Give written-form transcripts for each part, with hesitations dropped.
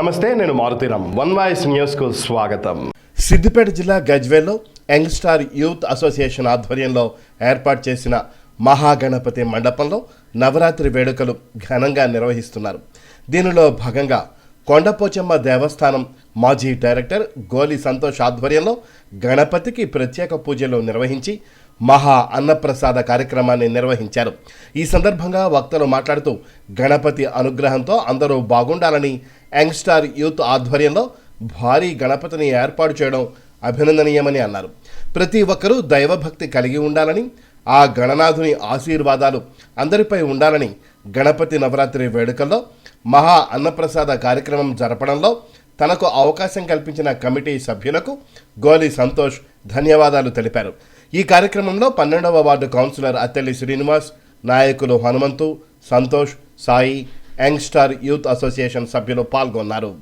నమస్తే, నేను Maruthi Ram. One voice న్యూస్కు స్వాగతం. సిద్దిపేట జిల్లా గజ్వేల్లో యంగ్ స్టార్ యూత్ అసోసియేషన్ ఆధ్వర్యంలో ఏర్పాటు చేసిన మహాగణపతి మండపంలో నవరాత్రి వేడుకలు ఘనంగా నిర్వహిస్తున్నారు. దీనిలో భాగంగా కొండపోచమ్మ దేవస్థానం మాజీ డైరెక్టర్ గోలి సంతోష్ ఆధ్వర్యంలో గణపతికి ప్రత్యేక పూజలు నిర్వహించి మహా అన్నప్రసాద కార్యక్రమాన్ని నిర్వహించారు. ఈ సందర్భంగా వక్తలు మాట్లాడుతూ గణపతి అనుగ్రహంతో అందరూ బాగుండాలని, యంగ్ స్టార్ యూత్ ఆధ్వర్యంలో భారీ గణపతిని ఏర్పాటు చేయడం అభినందనీయమని అన్నారు. ప్రతి ఒక్కరూ దైవభక్తి కలిగి ఉండాలని, ఆ గణనాథుని ఆశీర్వాదాలు అందరిపై ఉండాలని గణపతి నవరాత్రి వేడుకల్లో మహా అన్నప్రసాద కార్యక్రమం జరపడంలో తనకు అవకాశం కల్పించిన కమిటీ సభ్యులకు గోలి సంతోష్ ధన్యవాదాలు తెలిపారు. ఈ కార్యక్రమంలో 12వ వార్డు కౌన్సిలర్ అత్తెల్లి శ్రీనివాస్, నాయకులు Hanumanthu, Santosh, Sai, young star youth association సభ్యులు పాల్గొన్నారు.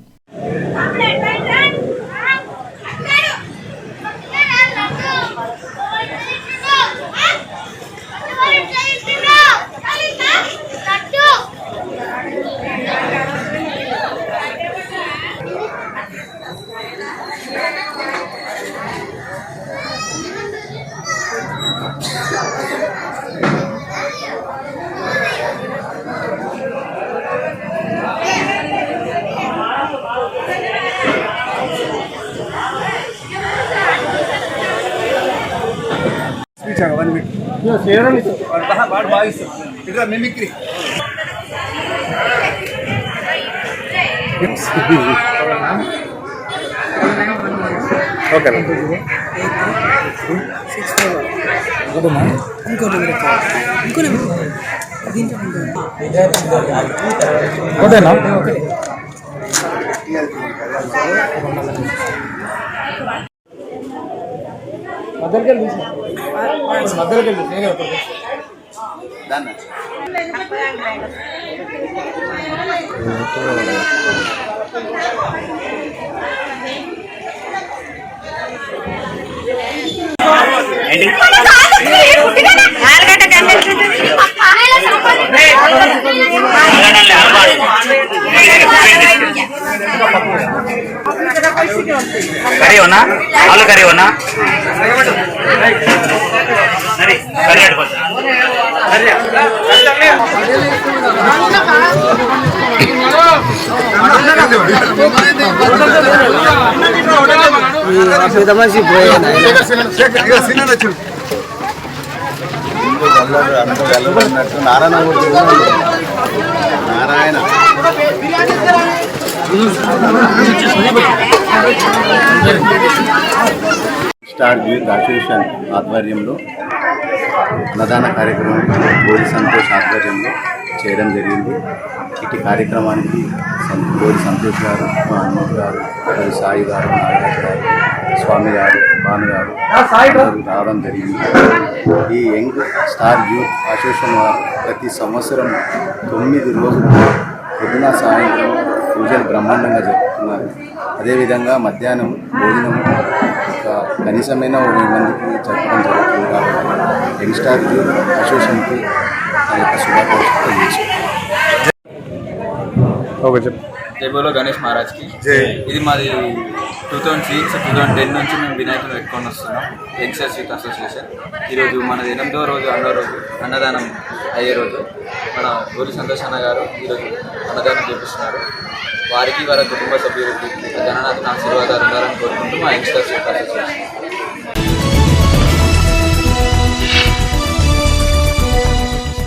మిమిక్రీ ఓకే ఓకేనా करी हो ना आलू करी हो ना करी नारायण స్టార్ యూత్ అసోసియేషన్ ఆధ్వర్యంలో ప్రధాన కార్యక్రమం గోలి సంతోష్ ఆధ్వర్యంలో చేయడం జరిగింది. ఇటు కార్యక్రమానికి గోలి సంతోష్ గారు, హనుమంత్ గారు, సాయి గారు, నాగరాజు గారు, స్వామి గారు, భాను గారు రావడం జరిగింది. ఈ యంగ్ స్టార్ యూత్ అసోసియేషన్ వారు ప్రతి సంవత్సరం 9 రోజులు పొద్దున సాయంత్రం పూజలు బ్రహ్మాండంగా జరుపుతున్నారు. అదేవిధంగా మధ్యాహ్నం భోజనం కనీసమైన 1,000 మందికి జరపడం జరుగుతుంది. కాబట్టి యంగ్ స్టార్ యూత్ అసోసియేషన్కి ఆ యొక్క శుభాకాంక్షలు తెలియజేస్తున్నాను. జై బోలో గణేష్ మహారాజ్కి. ఇది మాది 2006-2010 నుంచి మేము వినాయకుని పెట్టుకొని వస్తున్నాం. Young star youth association. ఈరోజు మనది 8వ రోజు అన్నదానం అయ్యే రోజు. మన గోలి సంతోష్ అన్న గారు ఈరోజు అన్నదానం చేపిస్తున్నారు. వారికి వారి కుటుంబ సభ్యులకి గణనాథుని ఆశీర్వాదాలు ఉండాలని కోరుకుంటూ మా యంగ్ స్టార్ యూత్ అసోసియేషన్.